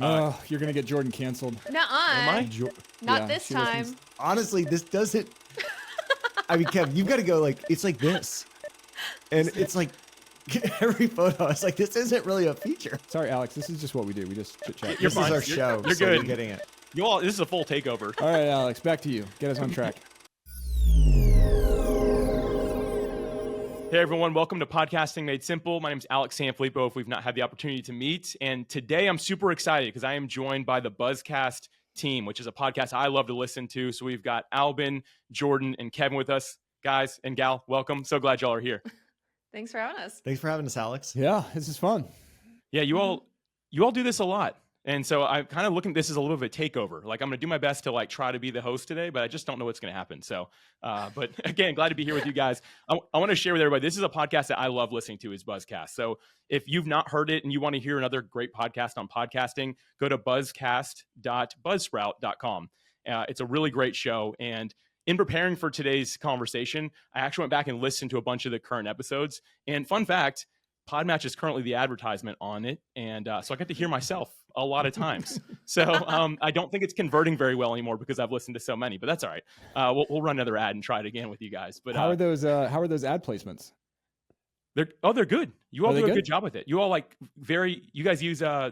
Oh, you're going to get Jordan canceled. Nuh-uh. Am I? Not this time. Honestly, this doesn't. I mean, Kev, you've got to go like, it's like this. And it's like every photo, it's like, this isn't really a feature. Sorry, Alex. This is just what we do. We just chit chat. This is our show. You're so good. You're getting it. This is a full takeover. All right, Alex, back to you. Get us on track. Hey everyone, welcome to Podcasting Made Simple. My name is Alex Sanfilippo, if we've not had the opportunity to meet. And today I'm super excited because I am joined by the Buzzcast team, which is a podcast I love to listen to. So we've got Alban, Jordan, and Kevin with us. Guys and gal, welcome. So glad y'all are here. Thanks for having us. Thanks for having us, Alex. Yeah, this is fun. Yeah, you all do this a lot. And so I'm kind of looking, this is a little bit of a takeover. Like I'm going to do my best to like try to be the host today, but I just don't know what's going to happen. So, but again, glad to be here with you guys. I want to share with everybody, this is a podcast that I love listening to is Buzzcast. So if you've not heard it and you want to hear another great podcast on podcasting, go to buzzcast.buzzsprout.com. It's a really great show. And in preparing for today's conversation, I actually went back and listened to a bunch of the current episodes. And fun fact, PodMatch is currently the advertisement on it. And so I got to hear myself a lot of times. So I don't think it's converting very well anymore because I've listened to so many, but that's all right. We'll run another ad and try it again with you guys. But how are those ad placements? They're good. You all do a good job with it. You all you guys use, I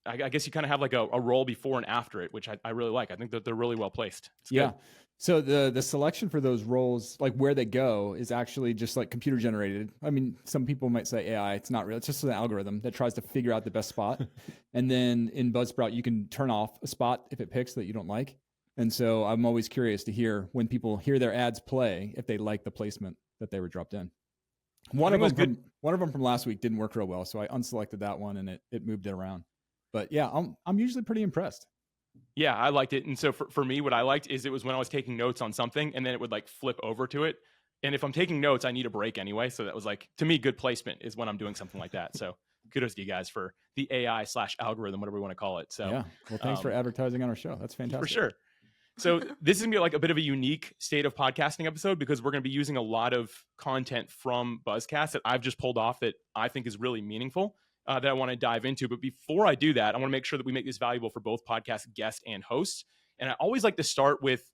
guess you kind of have like a role before and after it, which I really like. I think that they're really well placed. It's yeah. Good. So the selection for those roles, like where they go, is actually just like computer generated. I mean, some people might say AI. It's not real. It's just an algorithm that tries to figure out the best spot. And then in Buzzsprout, you can turn off a spot if it picks that you don't like. And so I'm always curious to hear when people hear their ads play, if they like the placement that they were dropped in. One of them from last week didn't work real well, so I unselected that one and it moved it around. But yeah, I'm usually pretty impressed. Yeah, I liked it. And so for me, what I liked is it was when I was taking notes on something and then it would like flip over to it. And if I'm taking notes, I need a break anyway. So that was like, to me, good placement is when I'm doing something like that. So kudos to you guys for the AI/algorithm, whatever we want to call it. So yeah, well, thanks for advertising on our show. That's fantastic. For sure. So this is going to be like a bit of a unique state of podcasting episode because we're going to be using a lot of content from Buzzcast that I've just pulled off that I think is really meaningful. That I want to dive into. But before I do that, I want to make sure that we make this valuable for both podcast guests and hosts. And I always like to start with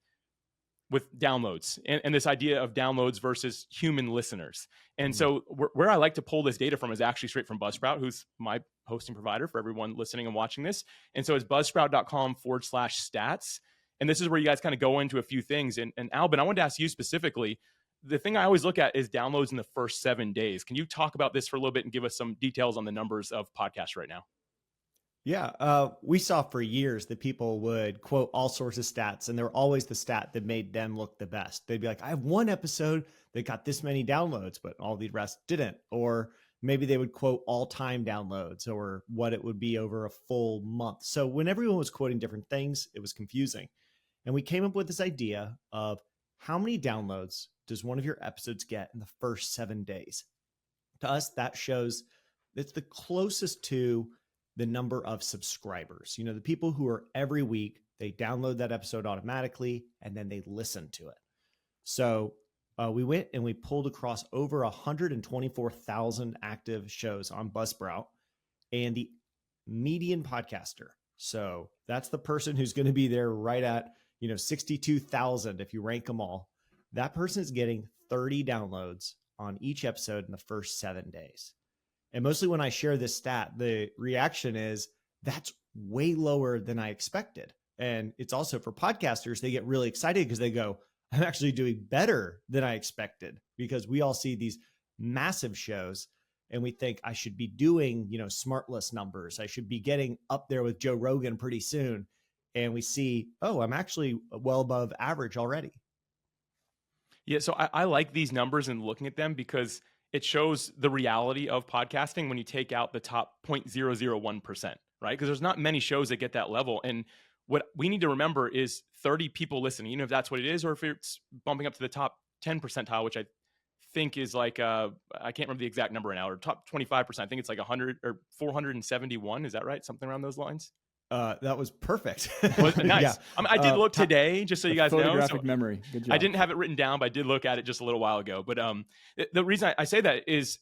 downloads and this idea of downloads versus human listeners. And so where I like to pull this data from is actually straight from Buzzsprout, who's my hosting provider for everyone listening and watching this. And so it's buzzsprout.com/stats. And this is where you guys kind of go into a few things. And Alban, I wanted to ask you specifically, the thing I always look at is downloads in the first 7 days. Can you talk about this for a little bit and give us some details on the numbers of podcasts right now? Yeah, we saw for years that people would quote all sorts of stats, and they were always the stat that made them look the best. They'd be like, I have one episode that got this many downloads, but all the rest didn't. Or maybe they would quote all-time downloads or what it would be over a full month. So when everyone was quoting different things, it was confusing. And we came up with this idea of how many downloads does one of your episodes get in the first 7 days? To us, that shows it's the closest to the number of subscribers. You know, the people who are every week, they download that episode automatically and then they listen to it. So we went and we pulled across over 124,000 active shows on Buzzsprout and the median podcaster. So that's the person who's going to be there right at, 62,000 if you rank them all. That person is getting 30 downloads on each episode in the first 7 days. And mostly when I share this stat, the reaction is that's way lower than I expected. And it's also for podcasters, they get really excited because they go, I'm actually doing better than I expected, because we all see these massive shows and we think I should be doing, smartless numbers. I should be getting up there with Joe Rogan pretty soon. And we see, oh, I'm actually well above average already. Yeah, so I like these numbers and looking at them because it shows the reality of podcasting when you take out the top 0.001%, right? Because there's not many shows that get that level. And what we need to remember is 30 people listening, even if that's what it is, or if it's bumping up to the top 10 percentile, which I think is like, I can't remember the exact number now, or top 25%. I think it's like 100 or 471. Is that right? Something around those lines? That was perfect. Nice. Yeah. I did look today, just so you guys know. Photographic memory. Good job. I didn't have it written down, but I did look at it just a little while ago. But the reason I say that is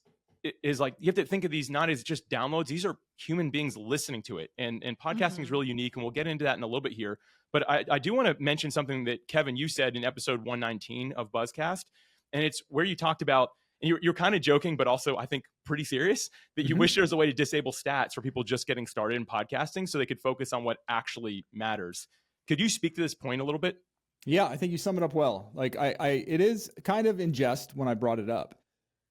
is like, you have to think of these not as just downloads. These are human beings listening to it. And podcasting is really unique. And we'll get into that in a little bit here. But I do want to mention something that, Kevin, you said in episode 119 of Buzzcast. And it's where you talked about, and you're kind of joking, but also I think pretty serious, that you wish there was a way to disable stats for people just getting started in podcasting so they could focus on what actually matters. Could you speak to this point a little bit? Yeah, I think you sum it up well. Like it is kind of in jest when I brought it up,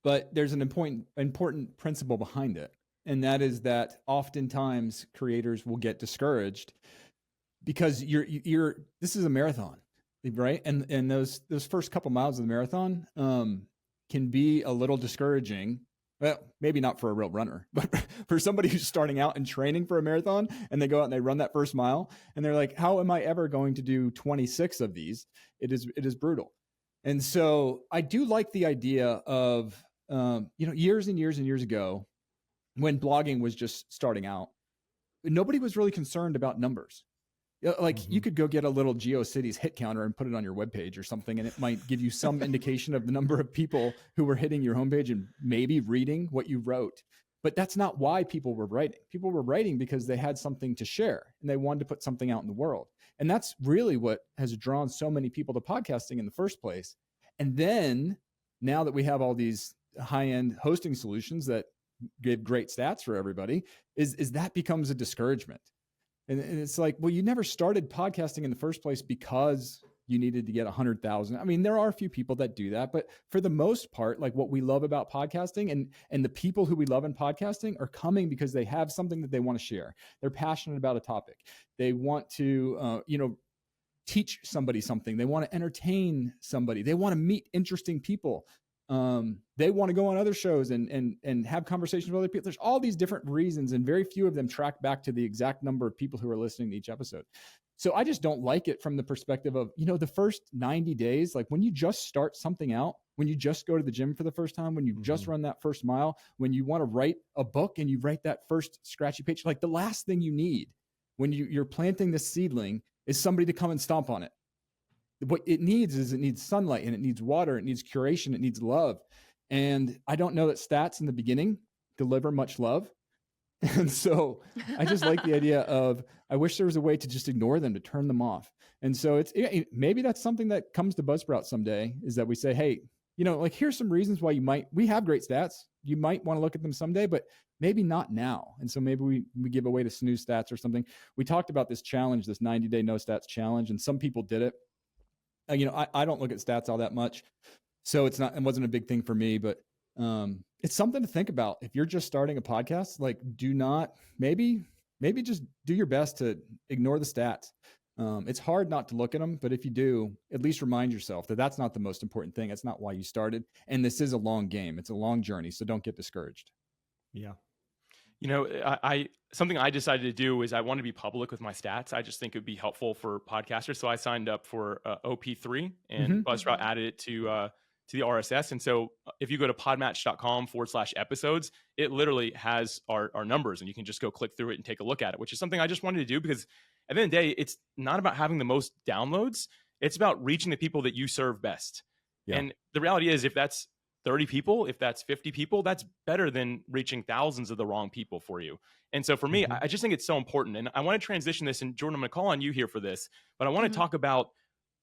but there's an important principle behind it. And that is that oftentimes creators will get discouraged because this is a marathon, right? And those first couple miles of the marathon can be a little discouraging. Well, maybe not for a real runner, but for somebody who's starting out and training for a marathon, and they go out and they run that first mile and they're like, how am I ever going to do 26 of these? It is brutal. And so I do like the idea of, years and years and years ago, when blogging was just starting out, nobody was really concerned about numbers. You could go get a little GeoCities hit counter and put it on your webpage or something, and it might give you some indication of the number of people who were hitting your homepage and maybe reading what you wrote. But that's not why people were writing. People were writing because they had something to share and they wanted to put something out in the world. And that's really what has drawn so many people to podcasting in the first place. And then now that we have all these high-end hosting solutions that give great stats for everybody, is that becomes a discouragement. And it's like, well, you never started podcasting in the first place because you needed to get 100,000. I mean, there are a few people that do that, but for the most part, like what we love about podcasting and the people who we love in podcasting are coming because they have something that they want to share. They're passionate about a topic. They want to, teach somebody something. They want to entertain somebody. They want to meet interesting people. They want to go on other shows and have conversations with other people. There's all these different reasons, and very few of them track back to the exact number of people who are listening to each episode. So I just don't like it from the perspective of, the first 90 days, like when you just start something out, when you just go to the gym for the first time, when you just run that first mile, when you want to write a book and you write that first scratchy page, like the last thing you need when you're planting this seedling is somebody to come and stomp on it. What it needs sunlight, and it needs water, it needs curation, it needs love. And I don't know that stats in the beginning deliver much love. And so I just like the idea of, I wish there was a way to just ignore them, to turn them off. And so maybe that's something that comes to Buzzsprout someday, is that we say, hey, here's some reasons why we have great stats. You might want to look at them someday, but maybe not now. And so maybe we give away to snooze stats or something. We talked about this challenge, this 90-day no stats challenge, and some people did it. I don't look at stats all that much, so it wasn't a big thing for me, but it's something to think about. If you're just starting a podcast, like maybe just do your best to ignore the stats. It's hard not to look at them, but if you do, at least remind yourself that that's not the most important thing. That's not why you started. And this is a long game. It's a long journey. So don't get discouraged. Yeah. Something I decided to do is I want to be public with my stats. I just think it would be helpful for podcasters. So I signed up for OP3, and Buzzsprout added it to the RSS. And so if you go to podmatch.com/episodes, it literally has our numbers, and you can just go click through it and take a look at it, which is something I just wanted to do because at the end of the day, it's not about having the most downloads. It's about reaching the people that you serve best. Yeah. And the reality is, if that's 30 people, if that's 50 people, that's better than reaching thousands of the wrong people for you. And so for me, I just think it's so important. And I want to transition this, and Jordan, I'm going to call on you here for this, but I want to talk about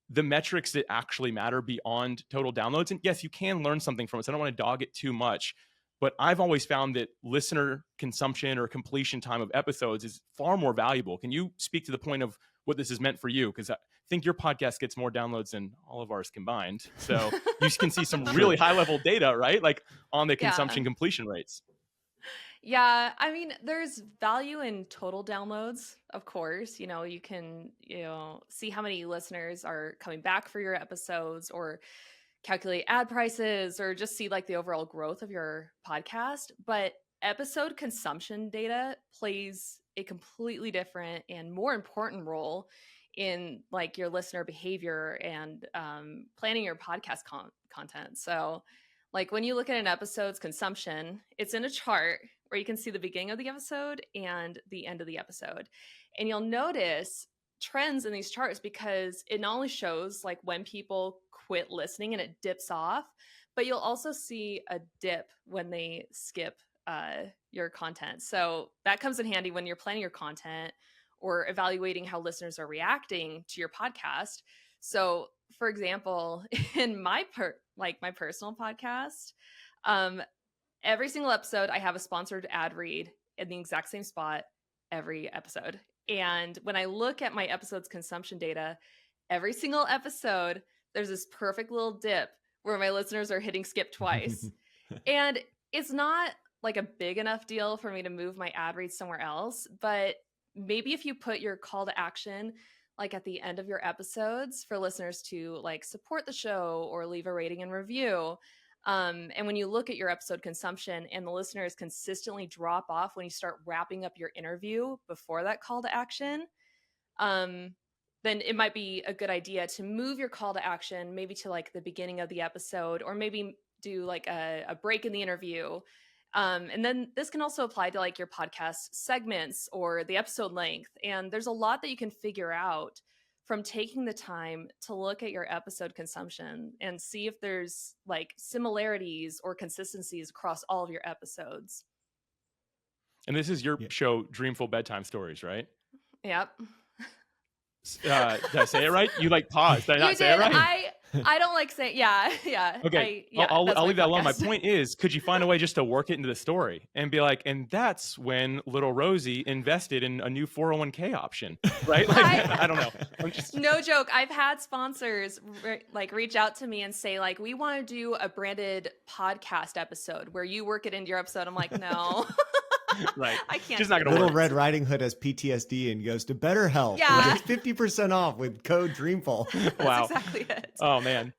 the metrics that actually matter beyond total downloads. And yes, you can learn something from it, so I don't want to dog it too much, but I've always found that listener consumption or completion time of episodes is far more valuable. Can you speak to the point of what this has meant for you? Because I think your podcast gets more downloads than all of ours combined. So you can see some really high level data, right? Like on the consumption completion rates. Yeah, I mean, there's value in total downloads, of course. You can, see how many listeners are coming back for your episodes, or calculate ad prices, or just see like the overall growth of your podcast. But episode consumption data plays a completely different and more important role in like your listener behavior and planning your podcast content. So like when you look at an episode's consumption, it's in a chart where you can see the beginning of the episode and the end of the episode. And you'll notice trends in these charts because it not only shows like when people quit listening and it dips off, but you'll also see a dip when they skip your content. So that comes in handy when you're planning your content or evaluating how listeners are reacting to your podcast. So, for example, in my my personal podcast, every single episode I have a sponsored ad read in the exact same spot every episode. And when I look at my episode's consumption data, every single episode, there's this perfect little dip where my listeners are hitting skip twice. And it's not like a big enough deal for me to move my ad read somewhere else, but maybe if you put your call to action like at the end of your episodes for listeners to like support the show or leave a rating and review. And when you look at your episode consumption and the listeners consistently drop off when you start wrapping up your interview before that call to action, then it might be a good idea to move your call to action maybe to like the beginning of the episode, or maybe do like a break in the interview. And then this can also apply to like your podcast segments or the episode length. And there's a lot that you can figure out from taking the time to look at your episode consumption and see if there's like similarities or consistencies across all of your episodes. And this is your show, Dreamful Bedtime Stories, right? Yep. Did I say it right? You like paused. Did I not say it right? I don't like saying, yeah. Okay, I'll leave that alone. My point is, could you find a way just to work it into the story and be like, and that's when little Rosie invested in a new 401k option, right? Like, I don't know. No joke. I've had sponsors like reach out to me and say like, we want to do a branded podcast episode where you work it into your episode. I'm like, no. Right. I can't. Just not gonna Little work. Red Riding Hood has PTSD and goes to BetterHelp. Yeah. It's 50% off with code Dreamful. Wow. That's exactly it. Oh man.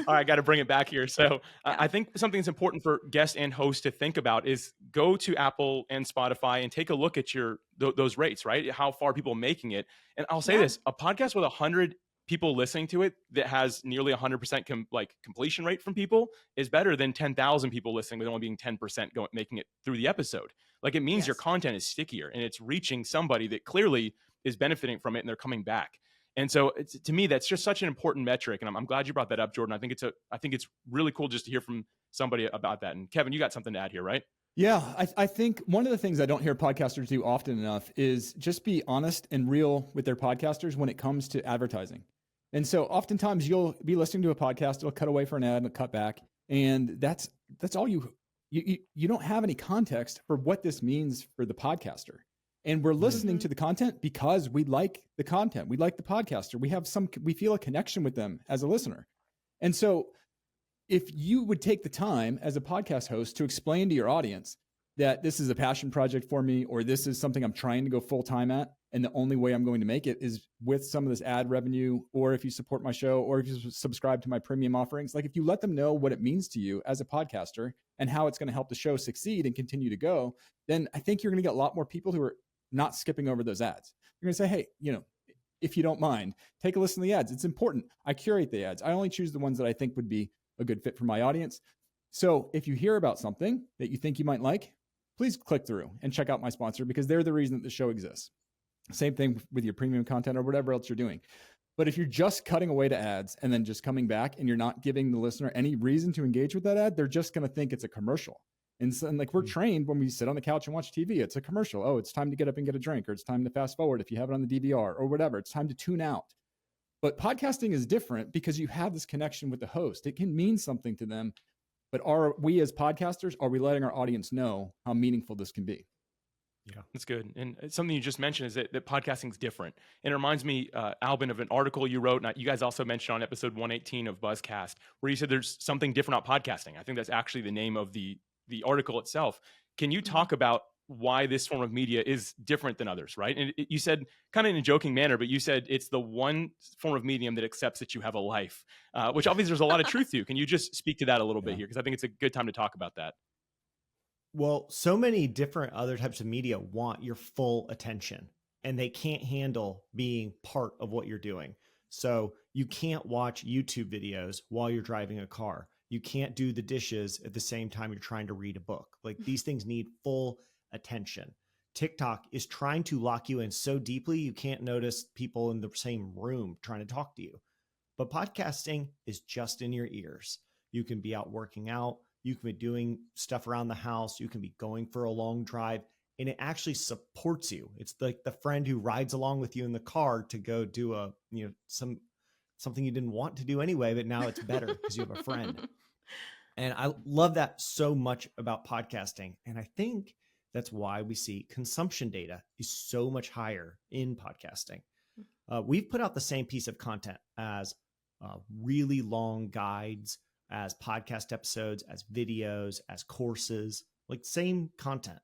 All right, got to bring it back here. So I think something that's important for guests and hosts to think about is go to Apple and Spotify and take a look at your those rates, right? How far people are making it. And I'll say this, a podcast with 100 people listening to it that has nearly 100% completion rate from people is better than 10,000 people listening with only being 10% making it through the episode. Like it means your content is stickier and it's reaching somebody that clearly is benefiting from it and they're coming back. And so to me, that's just such an important metric. And I'm glad you brought that up, Jordan. I think it's really cool just to hear from somebody about that. And Kevin, you got something to add here, right? Yeah, I think one of the things I don't hear podcasters do often enough is just be honest and real with their podcasters when it comes to advertising. And so oftentimes you'll be listening to a podcast, it'll cut away for an ad and it'll cut back. And that's all you don't have any context for what this means for the podcaster. And we're listening to the content because we like the content. We like the podcaster. We feel a connection with them as a listener. And so if you would take the time as a podcast host to explain to your audience that this is a passion project for me, or this is something I'm trying to go full time at, and the only way I'm going to make it is with some of this ad revenue, or if you support my show, or if you subscribe to my premium offerings, like if you let them know what it means to you as a podcaster and how it's going to help the show succeed and continue to go, then I think you're going to get a lot more people who are not skipping over those ads. You're going to say, hey, if you don't mind, take a listen to the ads. It's important. I curate the ads. I only choose the ones that I think would be a good fit for my audience. So if you hear about something that you think you might like, please click through and check out my sponsor, because they're the reason that the show exists. Same thing with your premium content or whatever else you're doing. But if you're just cutting away to ads and then just coming back and you're not giving the listener any reason to engage with that ad, they're just going to think it's a commercial. And like we're trained when we sit on the couch and watch TV, it's a commercial. Oh, it's time to get up and get a drink, or it's time to fast forward if you have it on the DVR or whatever. It's time to tune out. But podcasting is different because you have this connection with the host. It can mean something to them. But are we as podcasters, are we letting our audience know how meaningful this can be? Yeah, that's good. And something you just mentioned is that podcasting is different. And it reminds me, Alban, of an article you wrote, and you guys also mentioned on episode 118 of Buzzcast, where you said there's something different about podcasting. I think that's actually the name of the article itself. Can you talk about why this form of media is different than others, right? And you said, kind of in a joking manner, but you said it's the one form of medium that accepts that you have a life, which obviously there's a lot of truth to. Can you just speak to that a little bit here? Because I think it's a good time to talk about that. Well, so many different other types of media want your full attention, and they can't handle being part of what you're doing. So you can't watch YouTube videos while you're driving a car. You can't do the dishes at the same time you're trying to read a book. Like, these things need full attention. TikTok is trying to lock you in so deeply you can't notice people in the same room trying to talk to you. But podcasting is just in your ears. You can be out working out. You can be doing stuff around the house. You can be going for a long drive, and it actually supports you. It's like the friend who rides along with you in the car to go do something you didn't want to do anyway, but now it's better because you have a friend. And I love that so much about podcasting. And I think that's why we see consumption data is so much higher in podcasting. We've put out the same piece of content as really long guides, as podcast episodes, as videos, as courses, like same content.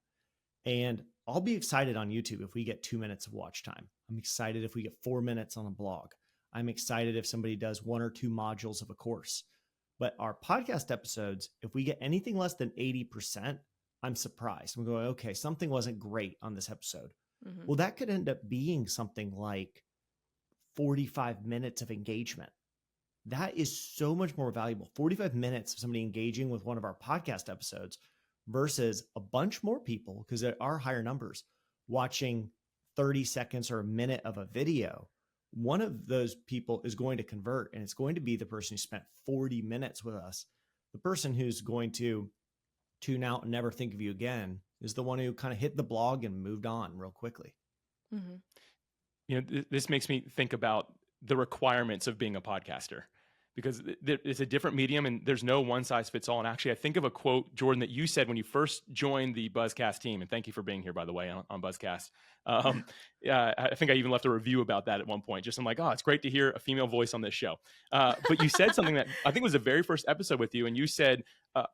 And I'll be excited on YouTube if we get 2 minutes of watch time. I'm excited if we get 4 minutes on a blog. I'm excited if somebody does 1 or 2 modules of a course. But our podcast episodes, if we get anything less than 80%, I'm surprised. I'm going, okay, something wasn't great on this episode. Mm-hmm. Well, that could end up being something like 45 minutes of engagement. That is so much more valuable. 45 minutes of somebody engaging with one of our podcast episodes versus a bunch more people, because there are higher numbers, watching 30 seconds or a minute of a video. One of those people is going to convert, and it's going to be the person who spent 40 minutes with us. The person who's going to tune out and never think of you again is the one who kind of hit the blog and moved on real quickly. Mm-hmm. You know, this makes me think about the requirements of being a podcaster, because it's a different medium and there's no one size fits all. And actually, I think of a quote, Jordan, that you said when you first joined the Buzzcast team. And thank you for being here, by the way, on Buzzcast. I think I even left a review about that at one point. Just I'm like, oh, it's great to hear a female voice on this show. But you said something that I think was the very first episode with you. And you said,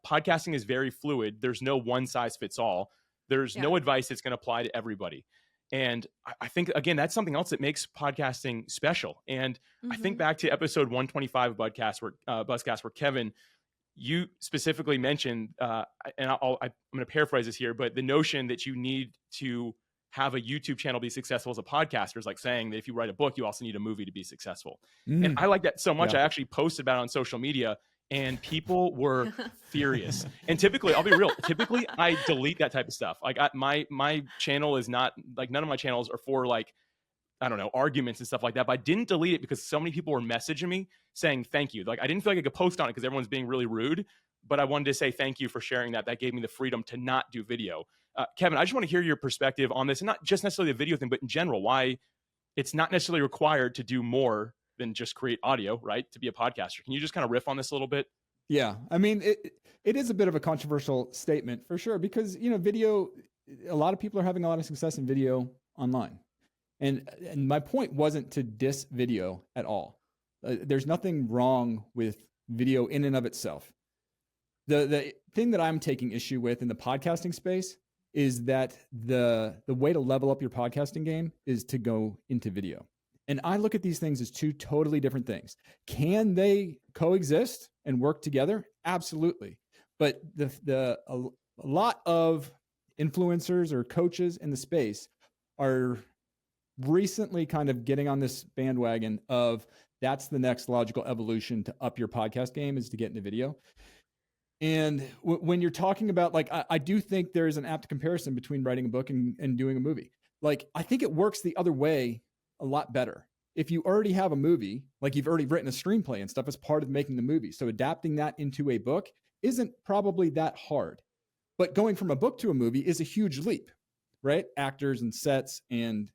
podcasting is very fluid. There's no one size fits all. There's no advice that's going to apply to everybody. And I think, again, that's something else that makes podcasting special. And I think back to episode 125 of Buzzcast, where Kevin, you specifically mentioned, and I'm going to paraphrase this here, but the notion that you need to have a YouTube channel be successful as a podcaster is like saying that if you write a book, you also need a movie to be successful. And I like that so much. I actually posted about it on social media, and people were furious. And typically, I'll be real, I delete that type of stuff. Like my channel is not, like, none of my channels are for, like, I don't know, arguments and stuff like that. But I didn't delete it because so many people were messaging me saying thank you. Like, I didn't feel like I could post on it because everyone's being really rude, but I wanted to say thank you for sharing that. That gave me the freedom to not do video. Kevin, I just want to hear your perspective on this, and not just necessarily the video thing, but in general, why it's not necessarily required to do more than just create audio, right? To be a podcaster. Can you just kind of riff on this a little bit? Yeah. I mean, it is a bit of a controversial statement for sure, because, you know, video, a lot of people are having a lot of success in video online. And my point wasn't to diss video at all. There's nothing wrong with video in and of itself. The thing that I'm taking issue with in the podcasting space is that the way to level up your podcasting game is to go into video. And I look at these things as two totally different things. Can they coexist and work together? Absolutely. But a lot of influencers or coaches in the space are recently kind of getting on this bandwagon of that's the next logical evolution to up your podcast game, is to get into video. And when you're talking about, like, I do think there is an apt comparison between writing a book and doing a movie. Like, I think it works the other way a lot better. If you already have a movie, like you've already written a screenplay and stuff as part of making the movie, so adapting that into a book isn't probably that hard. But going from a book to a movie is a huge leap, right? Actors and sets and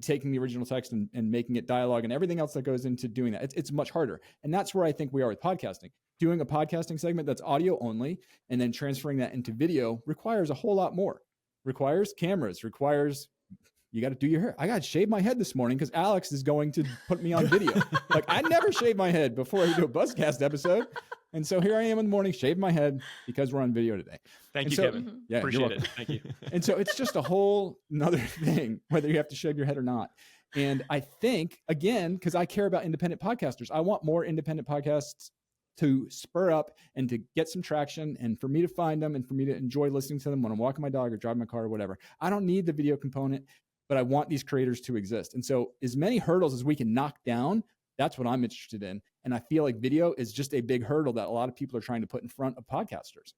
taking the original text and making it dialogue and everything else that goes into doing that. It's much harder. And that's where I think we are with podcasting. Doing a podcasting segment that's audio only and then transferring that into video requires a whole lot more. Requires cameras, requires, you got to do your hair. I got to shave my head this morning because Alex is going to put me on video. Like, I never shave my head before I do a Buzzcast episode. And so here I am in the morning, shave my head because we're on video today. Thank you, Kevin. Yeah, appreciate it. Thank you. And so it's just a whole nother thing, whether you have to shave your head or not. And I think, again, because I care about independent podcasters, I want more independent podcasts to spur up and to get some traction, and for me to find them and for me to enjoy listening to them when I'm walking my dog or driving my car or whatever. I don't need the video component, but I want these creators to exist. And so as many hurdles as we can knock down, that's what I'm interested in. And I feel like video is just a big hurdle that a lot of people are trying to put in front of podcasters.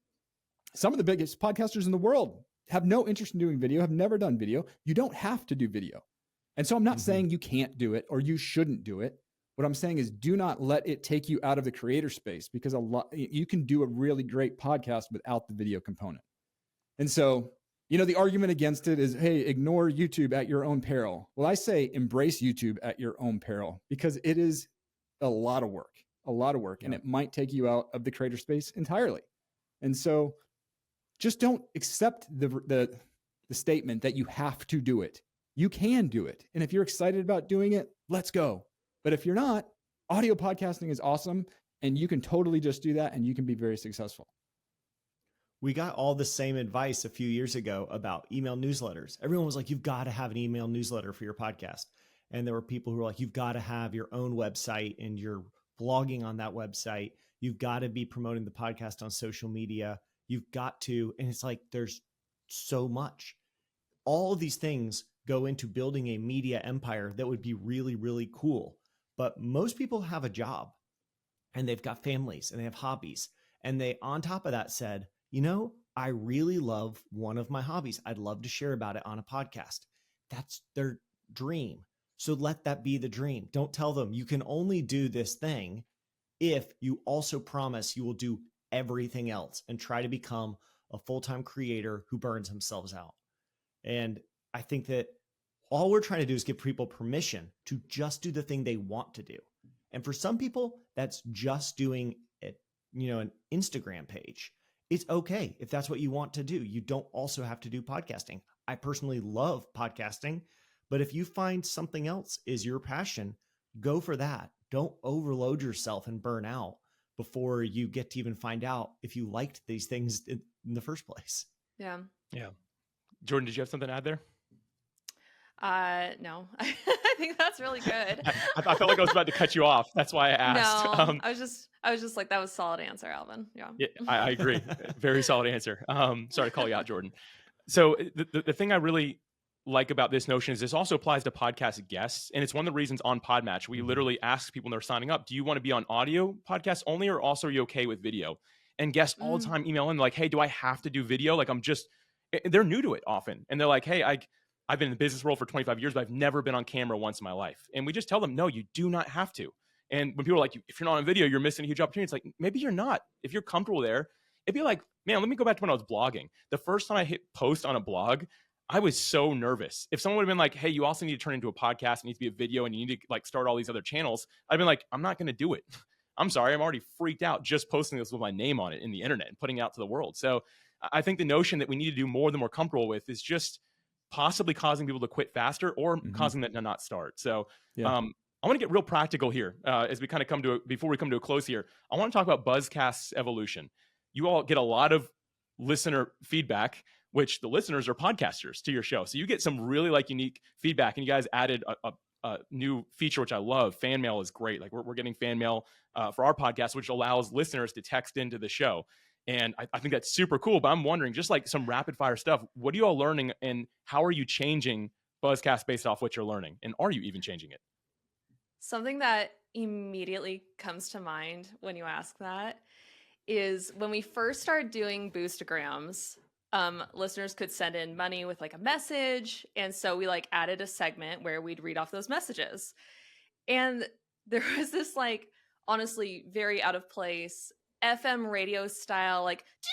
Some of the biggest podcasters in the world have no interest in doing video, have never done video. You don't have to do video. And so I'm not saying you can't do it or you shouldn't do it. What I'm saying is do not let it take you out of the creator space, because you can do a really great podcast without the video component. And so, the argument against it is, hey, ignore YouTube at your own peril. Well, I say embrace YouTube at your own peril, because it is a lot of work, and it might take you out of the creator space entirely. And so just don't accept the statement that you have to do it. You can do it. And if you're excited about doing it, let's go. But if you're not, audio podcasting is awesome, and you can totally just do that, and you can be very successful. We got all the same advice a few years ago about email newsletters. Everyone was like, you've got to have an email newsletter for your podcast. And there were people who were like, you've got to have your own website and you're blogging on that website. You've got to be promoting the podcast on social media. You've got to, and it's like, there's so much. All of these things go into building a media empire that would be really, really cool. But most people have a job and they've got families and they have hobbies. And they, on top of that, said, I really love one of my hobbies. I'd love to share about it on a podcast. That's their dream. So let that be the dream. Don't tell them you can only do this thing if you also promise you will do everything else and try to become a full-time creator who burns themselves out. And I think that all we're trying to do is give people permission to just do the thing they want to do. And for some people, that's just doing it, an Instagram page. It's okay if that's what you want to do. You don't also have to do podcasting. I personally love podcasting, but if you find something else is your passion, go for that. Don't overload yourself and burn out before you get to even find out if you liked these things in the first place. Yeah. Jordan, did you have something to add there? No, I think that's really good. I felt like I was about to cut you off. That's why I asked. No, I was just like, that was a solid answer, Alban. Yeah, I agree. Very solid answer. Sorry to call you out, Jordan. So the thing I really like about this notion is this also applies to podcast guests. And it's one of the reasons on PodMatch, we literally ask people when they're signing up, do you want to be on audio podcasts only, or also are you okay with video? And guests all the time email in like, hey, do I have to do video? Like they're new to it often. And they're like, hey, I've been in the business world for 25 years, but I've never been on camera once in my life. And we just tell them, no, you do not have to. And when people are like, if you're not on video, you're missing a huge opportunity. It's like, maybe you're not. If you're comfortable there, it'd be like, man, let me go back to when I was blogging. The first time I hit post on a blog, I was so nervous. If someone would have been like, hey, you also need to turn into a podcast, it needs to be a video, and you need to start all these other channels, I'd been like, I'm not going to do it. I'm sorry. I'm already freaked out just posting this with my name on it in the internet and putting it out to the world. So I think the notion that we need to do more than we're comfortable with is just possibly causing people to quit faster or causing them to not start. So I want to get real practical here as we kind of before we come to a close here. I want to talk about Buzzcast's evolution. You all get a lot of listener feedback, which the listeners are podcasters to your show. So you get some really unique feedback, and you guys added a new feature, which I love. Fan mail is great. Like we're getting fan mail for our podcast, which allows listeners to text into the show. And I think that's super cool, but I'm wondering, just like some rapid fire stuff, what are you all learning and how are you changing Buzzcast based off what you're learning? And are you even changing it? Something that immediately comes to mind when you ask that is when we first started doing boostograms, listeners could send in money with a message. And so we added a segment where we'd read off those messages. And there was this honestly very out of place FM radio style,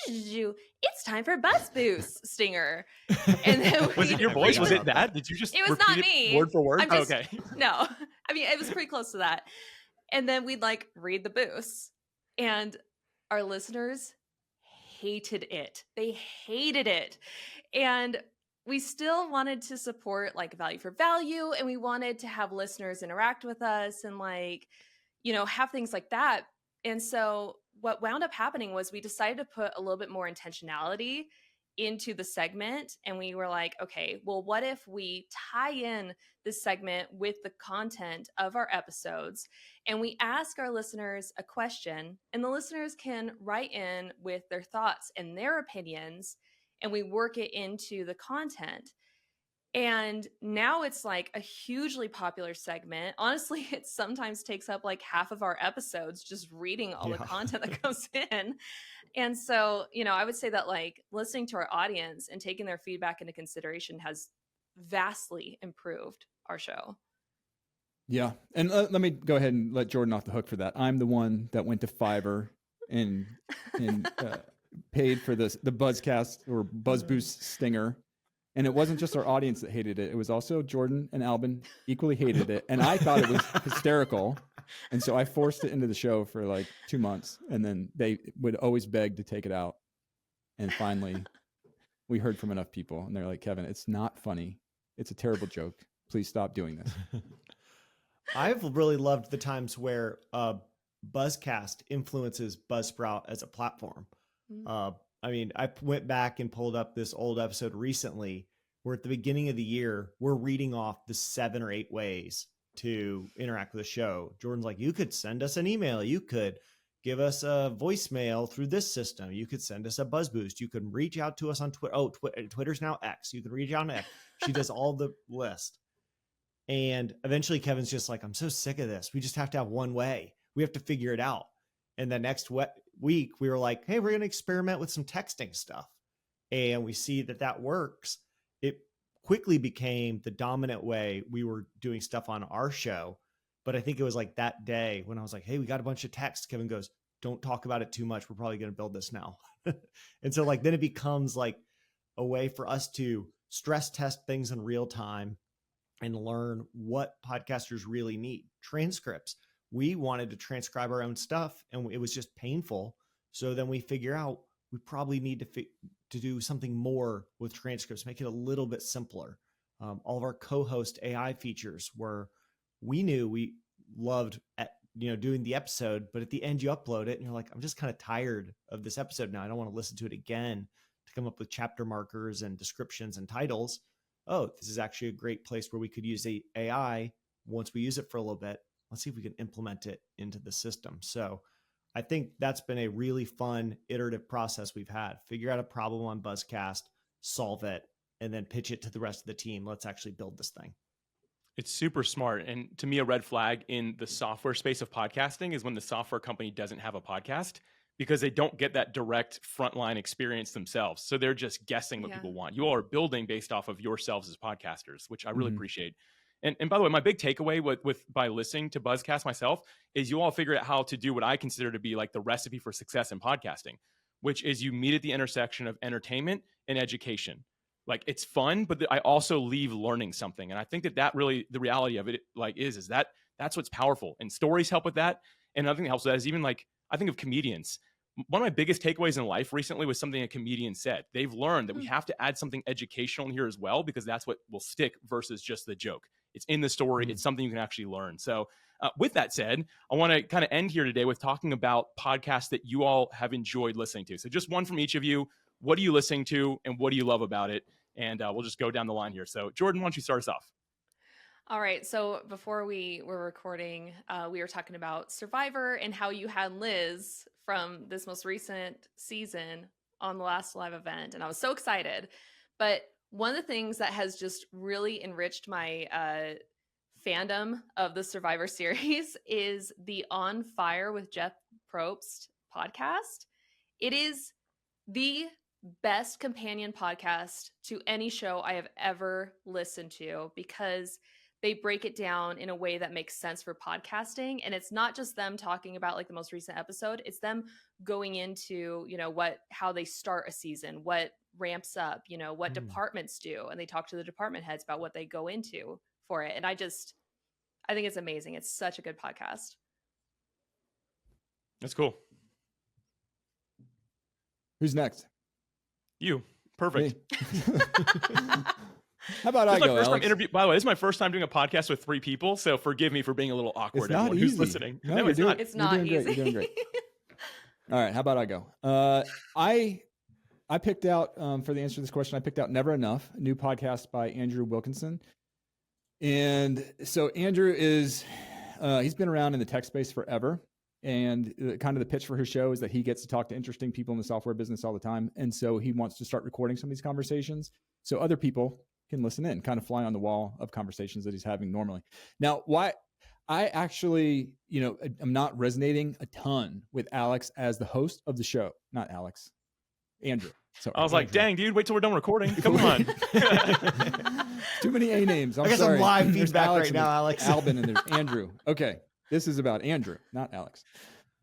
it's time for Buzz Boost stinger. And then was it your voice? Was it that? Did you just it was not me word for word? Okay. No, I mean, it was pretty close to that. And then we'd read the boosts, and our listeners hated it. They hated it. And we still wanted to support value for value, and we wanted to have listeners interact with us and have things like that. And so what wound up happening was we decided to put a little bit more intentionality into the segment. And we were like, okay, well, what if we tie in this segment with the content of our episodes, and we ask our listeners a question, and the listeners can write in with their thoughts and their opinions, and we work it into the content. And now it's a hugely popular segment. Honestly, it sometimes takes up half of our episodes just reading all the content that comes in. And so, I would say that listening to our audience and taking their feedback into consideration has vastly improved our show. Yeah. And let me go ahead and let Jordan off the hook for that. I'm the one that went to Fiverr and paid for the Buzzcast or Buzz Boost stinger. And it wasn't just our audience that hated it. It was also Jordan and Alban equally hated it. And I thought it was hysterical. And so I forced it into the show for like 2 months. And then they would always beg to take it out. And finally, we heard from enough people. And they're like, Kevin, it's not funny. It's a terrible joke. Please stop doing this. I've really loved the times where Buzzcast influences Buzzsprout as a platform. I mean, I went back and pulled up this old episode recently where at the beginning of the year, we're reading off the 7 or 8 ways to interact with the show. Jordan's like, you could send us an email. You could give us a voicemail through this system. You could send us a Buzz Boost. You can reach out to us on Twitter. Oh, Twitter's now X. You can reach out on X. She does all the list. And eventually Kevin's just like, I'm so sick of this. We just have to have one way. We have to figure it out. And the next week we were like, hey, we're going to experiment with some texting stuff. And we see that works. It quickly became the dominant way we were doing stuff on our show. But I think it was like that day when I was like, hey, we got a bunch of texts. Kevin goes, don't talk about it too much. We're probably going to build this now. And so like, then it becomes like a way for us to stress test things in real time and learn what podcasters really need. Transcripts. We wanted to transcribe our own stuff and it was just painful. So then we figure out we probably need to do something more with transcripts, make it a little bit simpler. All of our co-host AI features were, we knew we loved doing the episode, but at the end you upload it and you're like, I'm just kind of tired of this episode now. I don't want to listen to it again to come up with chapter markers and descriptions and titles. Oh, this is actually a great place where we could use AI once we use it for a little bit. Let's see if we can implement it into the system. So I think that's been a really fun iterative process we've had. Figure out a problem on Buzzcast, solve it, and then pitch it to the rest of the team. Let's actually build this thing. It's super smart. And to me, a red flag in the software space of podcasting is when the software company doesn't have a podcast because they don't get that direct frontline experience themselves. So they're just guessing what people want. You all are building based off of yourselves as podcasters, which I really appreciate. And by the way, my big takeaway by listening to Buzzcast myself is you all figure out how to do what I consider to be like the recipe for success in podcasting, which is you meet at the intersection of entertainment and education. Like it's fun, but I also leave learning something. And I think that really, the reality of it is that's what's powerful. And stories help with that. And another thing that helps with that is even like, I think of comedians. One of my biggest takeaways in life recently was something a comedian said. They've learned that we have to add something educational in here as well, because that's what will stick versus just the joke. It's in the story. It's something you can actually learn. So with that said, I want to kind of end here today with talking about podcasts that you all have enjoyed listening to. So just one from each of you. What are you listening to and what do you love about it? And we'll just go down the line here. So Jordan, why don't you start us off? All right. So before we were recording, we were talking about Survivor and how you had Liz from this most recent season on the last live event. And I was so excited. But one of the things that has just really enriched my fandom of the Survivor series is the On Fire with Jeff Probst podcast. It is the best companion podcast to any show I have ever listened to because they break it down in a way that makes sense for podcasting. And it's not just them talking about like the most recent episode. It's them going into, how they start a season, what ramps up, what departments do. And they talk to the department heads about what they go into for it. And I think it's amazing. It's such a good podcast. That's cool. Who's next? You. Perfect. How about I go, Alex? By the way, this is my first time doing a podcast with 3 people, so forgive me for being a little awkward. It's not easy. Who's listening? No, it's not. It's not easy. You're doing great. All right, how about I go? I picked out, for the answer to this question, I picked out Never Enough, a new podcast by Andrew Wilkinson. And so Andrew he's been around in the tech space forever. And kind of the pitch for his show is that he gets to talk to interesting people in the software business all the time. And so he wants to start recording some of these conversations so other people can listen in, kind of fly on the wall of conversations that he's having normally. Now, why I actually, I'm not resonating a ton with Alex as the host of the show, not Alex, Andrew. So I was like, dang, dude, wait till we're done recording. Come on. Too many A names. I'm I got some sorry. live There's feedback Alex right and now, there's Alex. Alban and there's Andrew. Okay, this is about Andrew, not Alex.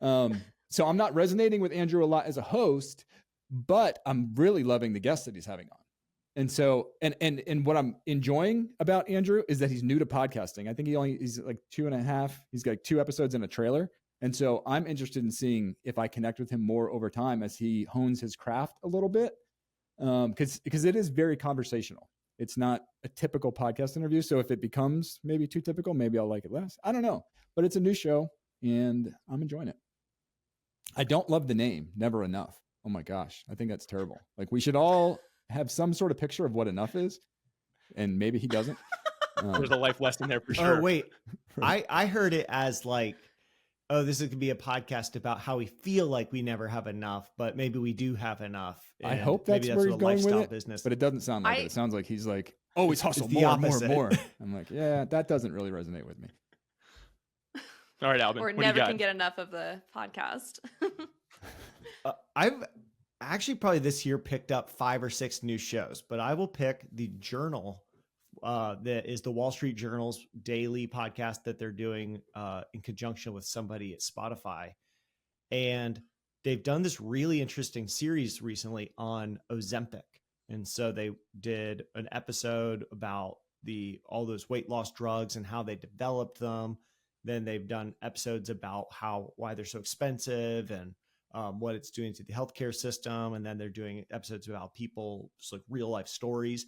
So I'm not resonating with Andrew a lot as a host, but I'm really loving the guests that he's having on. And so, and what I'm enjoying about Andrew is that he's new to podcasting. I think he's like 2.5. He's got like 2 episodes and a trailer. And so I'm interested in seeing if I connect with him more over time as he hones his craft a little bit. Because it is very conversational. It's not a typical podcast interview. So if it becomes maybe too typical, maybe I'll like it less. I don't know. But it's a new show and I'm enjoying it. I don't love the name, Never Enough. Oh my gosh. I think that's terrible. Like we should all have some sort of picture of what enough is. And maybe he doesn't. There's a life lesson there for sure. Oh, wait. I heard it as like, oh, this is going to be a podcast about how we feel like we never have enough, but maybe we do have enough. I hope that's where he's going with it, business. but it doesn't sound like it. It sounds like he's like, always hustle the more, opposite. more. I'm like, yeah, that doesn't really resonate with me. All right, Alban. Or what do never you got? can get enough of the podcast. I've actually probably this year picked up 5 or 6 new shows, but I will pick the Journal. That is the Wall Street Journal's daily podcast that they're doing in conjunction with somebody at Spotify. And they've done this really interesting series recently on Ozempic. And so they did an episode about all those weight loss drugs and how they developed them. Then they've done episodes about why they're so expensive and what it's doing to the healthcare system. And then they're doing episodes about people, just like real life stories.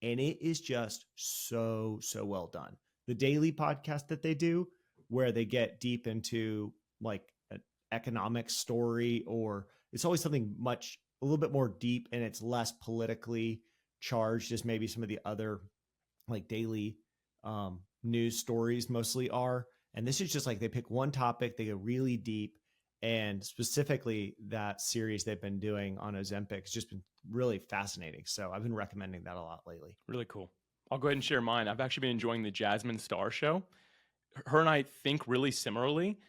And it is just so well done. The daily podcast that they do, where they get deep into like an economic story, or it's always something a little bit more deep, and it's less politically charged as maybe some of the other like daily news stories mostly are. And this is just like they pick one topic, they go really deep. And specifically that series they've been doing on Ozempic has just been really fascinating. So I've been recommending that a lot lately. Really cool. I'll go ahead and share mine. I've actually been enjoying the Jasmine Star show. Her and I think really similarly,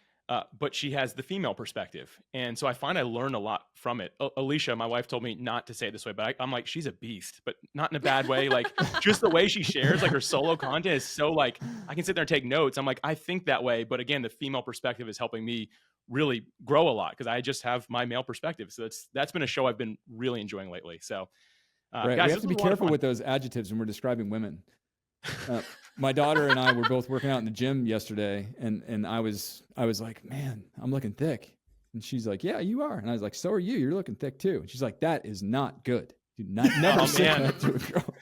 but she has the female perspective. And so I find I learn a lot from it. Alicia, my wife, told me not to say it this way, but I'm like, she's a beast, but not in a bad way. Like just the way she shares, like her solo content is so like, I can sit there and take notes. I'm like, I think that way. But again, the female perspective is helping me really grow a lot because I just have my male perspective. So that's been a show I've been really enjoying lately. So right. Guys, we have to be careful with those adjectives when we're describing women. My daughter and I were both working out in the gym yesterday, and I was like, man, I'm looking thick. And she's like, yeah, you are. And I was like, so are you. You're looking thick too. And she's like, that is not good. Do not never say that to a girl.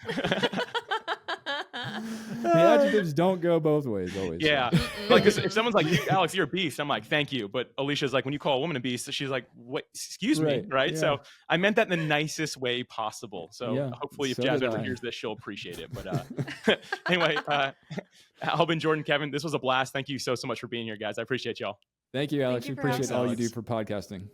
The adjectives don't go both ways always. Yeah. Like if someone's like, Alex, you're a beast, I'm like, thank you. But Alicia's like, when you call a woman a beast, she's like, what? Excuse me. Right. Yeah. So I meant that in the nicest way possible. So hopefully if Jasmine ever hears this, she'll appreciate it. But anyway, Alban, Jordan, Kevin, this was a blast. Thank you so much for being here, guys. I appreciate y'all. Thank you, Alex. Thank you we appreciate all Alex. you do for podcasting.